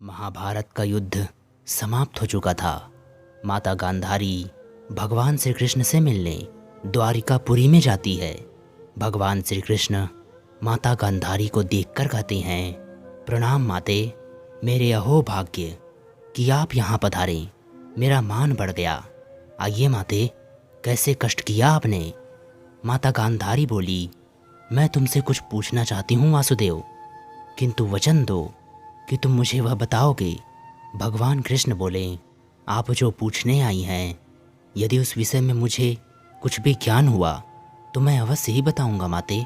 महाभारत का युद्ध समाप्त हो चुका था। माता गांधारी भगवान श्री कृष्ण से मिलने द्वारिकापुरी में जाती है। भगवान श्री कृष्ण माता गांधारी को देखकर कहते हैं, प्रणाम माते, मेरे अहो भाग्य कि आप यहाँ पधारें, मेरा मान बढ़ गया। आइए माते, कैसे कष्ट किया आपने। माता गांधारी बोली, मैं तुमसे कुछ पूछना चाहती हूँ वासुदेव, किंतु वचन दो कि तुम मुझे वह बताओगे। भगवान कृष्ण बोले, आप जो पूछने आई हैं, यदि उस विषय में मुझे कुछ भी ज्ञान हुआ तो मैं अवश्य ही बताऊंगा माते।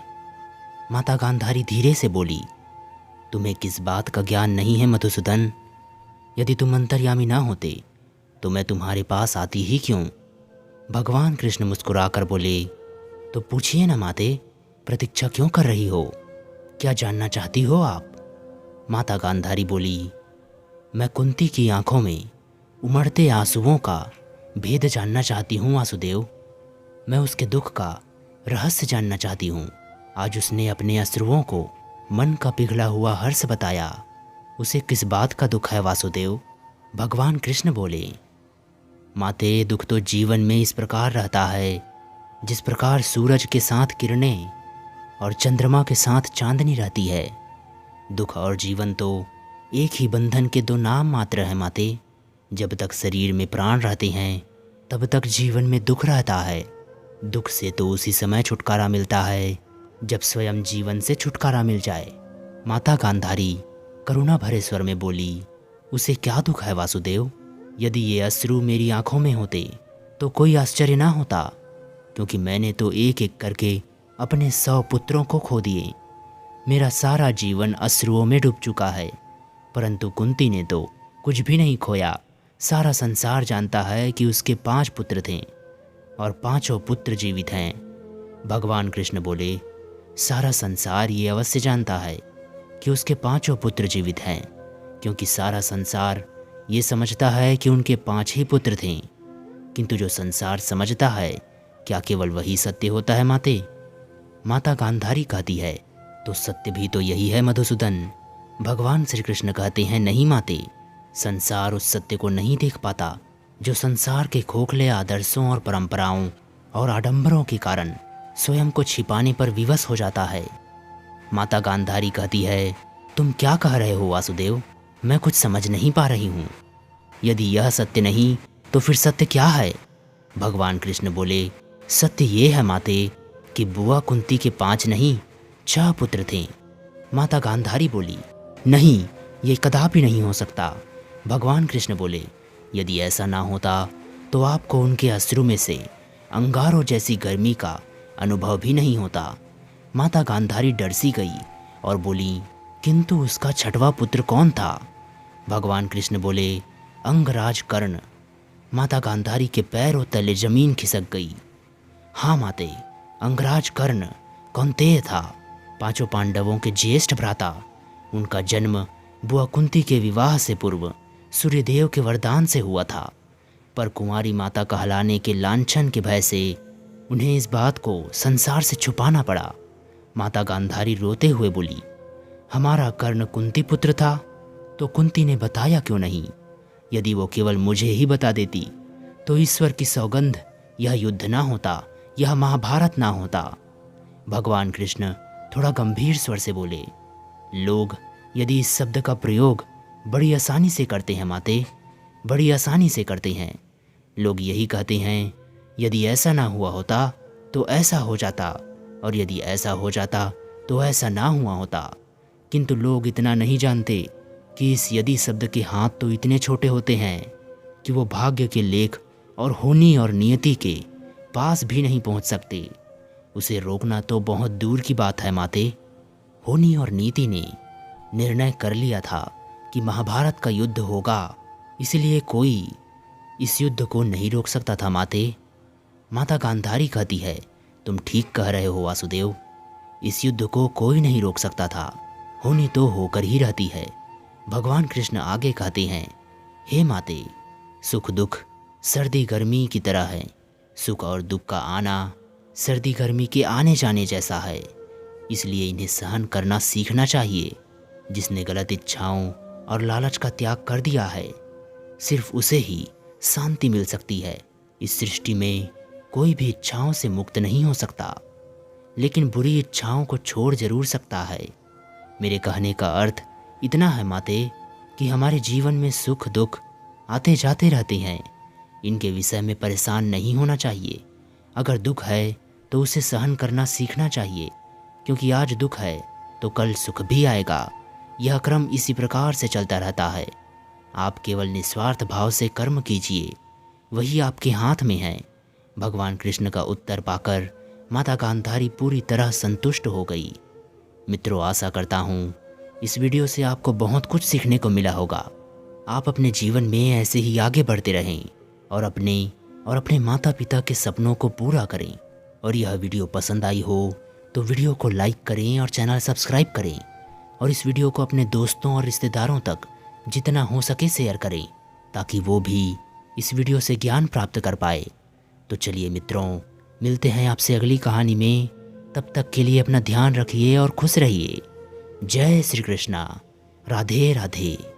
माता गांधारी धीरे से बोली, तुम्हें किस बात का ज्ञान नहीं है मधुसूदन? यदि तुम अंतर्यामी ना होते तो मैं तुम्हारे पास आती ही क्यों। भगवान कृष्ण मुस्कुराकर बोले, तो पूछिए ना माते, प्रतीक्षा क्यों कर रही हो, क्या जानना चाहती हो आप? माता गांधारी बोली, मैं कुंती की आंखों में उमड़ते आंसुओं का भेद जानना चाहती हूँ वासुदेव। मैं उसके दुख का रहस्य जानना चाहती हूँ। आज उसने अपने अश्रुओं को मन का पिघला हुआ हर्ष बताया। उसे किस बात का दुख है वासुदेव? भगवान कृष्ण बोले, माते, दुख तो जीवन में इस प्रकार रहता है जिस प्रकार सूरज के साथ किरणें और चंद्रमा के साथ चांदनी रहती है। दुख और जीवन तो एक ही बंधन के दो नाम मात्र हैं माते। जब तक शरीर में प्राण रहते हैं तब तक जीवन में दुख रहता है। दुख से तो उसी समय छुटकारा मिलता है जब स्वयं जीवन से छुटकारा मिल जाए। माता गांधारी करुणा भरे स्वर में बोली, उसे क्या दुख है वासुदेव? यदि ये अश्रु मेरी आंखों में होते तो कोई आश्चर्य ना होता, क्योंकि मैंने तो एक एक करके अपने 100 पुत्रों को खो दिए। मेरा सारा जीवन अश्रुओं में डूब चुका है, परंतु कुंती ने तो कुछ भी नहीं खोया। सारा संसार जानता है कि उसके 5 पुत्र थे और 5 पुत्र जीवित हैं। भगवान कृष्ण बोले, सारा संसार ये अवश्य जानता है कि उसके 5 पुत्र जीवित हैं, क्योंकि सारा संसार ये समझता है कि उनके 5 ही पुत्र थे। किंतु जो संसार समझता है, क्या केवल वही सत्य होता है माते? माता गांधारी कहती है, तो सत्य भी तो यही है मधुसूदन। भगवान श्री कृष्ण कहते हैं, नहीं माते, संसार उस सत्य को नहीं देख पाता जो संसार के खोखले आदर्शों और परंपराओं और आडंबरों के कारण स्वयं को छिपाने पर विवश हो जाता है। माता गांधारी कहती है, तुम क्या कह रहे हो वासुदेव? मैं कुछ समझ नहीं पा रही हूँ। यदि यह सत्य नहीं तो फिर सत्य क्या है? भगवान कृष्ण बोले, सत्य ये है माते कि बुआ कुंती के 5 नहीं 6 पुत्र थे। माता गांधारी बोली, नहीं, ये कदापि नहीं हो सकता। भगवान कृष्ण बोले, यदि ऐसा ना होता तो आपको उनके अश्रु में से अंगारों जैसी गर्मी का अनुभव भी नहीं होता। माता गांधारी डर सी गई और बोली, किंतु उसका 6वां पुत्र कौन था? भगवान कृष्ण बोले, अंगराज कर्ण। माता गांधारी के पैरों तले जमीन खिसक गई। हाँ माते, अंगराज कर्ण कौंतेय था, 5 पांडवों के ज्येष्ठ भ्राता। उनका जन्म बुआ कुंती के विवाह से पूर्व सूर्यदेव के वरदान से हुआ था, पर कुंवारी माता कहलाने के लांछन के भय से उन्हें इस बात को संसार से छुपाना पड़ा। माता गांधारी रोते हुए बोली, हमारा कर्ण कुंती पुत्र था तो कुंती ने बताया क्यों नहीं? यदि वो केवल मुझे ही बता देती तो ईश्वर की सौगंध यह युद्ध ना होता, यह महाभारत ना होता। भगवान कृष्ण थोड़ा गंभीर स्वर से बोले, लोग यदि इस शब्द का प्रयोग बड़ी आसानी से करते हैं माते, बड़ी आसानी से करते हैं। लोग यही कहते हैं, यदि ऐसा ना हुआ होता तो ऐसा हो जाता, और यदि ऐसा हो जाता तो ऐसा ना हुआ होता। किंतु लोग इतना नहीं जानते कि इस यदि शब्द के हाथ तो इतने छोटे होते हैं कि वो भाग्य के लेख और होनी और नियति के पास भी नहीं पहुंच सकते। उसे रोकना तो बहुत दूर की बात है माते। होनी और नीति ने निर्णय कर लिया था कि महाभारत का युद्ध होगा, इसलिए कोई इस युद्ध को नहीं रोक सकता था माते। माता गांधारी कहती है, तुम ठीक कह रहे हो वासुदेव, इस युद्ध को कोई नहीं रोक सकता था, होनी तो होकर ही रहती है। भगवान कृष्ण आगे कहते हैं, हे माते, सुख दुख सर्दी गर्मी की तरह है। सुख और दुख का आना सर्दी गर्मी के आने जाने जैसा है, इसलिए इन्हें सहन करना सीखना चाहिए। जिसने गलत इच्छाओं और लालच का त्याग कर दिया है, सिर्फ उसे ही शांति मिल सकती है। इस सृष्टि में कोई भी इच्छाओं से मुक्त नहीं हो सकता, लेकिन बुरी इच्छाओं को छोड़ जरूर सकता है। मेरे कहने का अर्थ इतना है माते कि हमारे जीवन में सुख दुख आते जाते रहते हैं। इनके विषय में परेशान नहीं होना चाहिए। अगर दुख है तो उसे सहन करना सीखना चाहिए, क्योंकि आज दुख है तो कल सुख भी आएगा। यह क्रम इसी प्रकार से चलता रहता है। आप केवल निस्वार्थ भाव से कर्म कीजिए, वही आपके हाथ में है। भगवान कृष्ण का उत्तर पाकर माता गांधारी पूरी तरह संतुष्ट हो गई। मित्रों, आशा करता हूँ इस वीडियो से आपको बहुत कुछ सीखने को मिला होगा। आप अपने जीवन में ऐसे ही आगे बढ़ते रहें और अपने माता पिता के सपनों को पूरा करें। और यह वीडियो पसंद आई हो तो वीडियो को लाइक करें और चैनल सब्सक्राइब करें, और इस वीडियो को अपने दोस्तों और रिश्तेदारों तक जितना हो सके शेयर करें, ताकि वो भी इस वीडियो से ज्ञान प्राप्त कर पाए। तो चलिए मित्रों, मिलते हैं आपसे अगली कहानी में। तब तक के लिए अपना ध्यान रखिए और खुश रहिए। जय श्री कृष्णा। राधे राधे।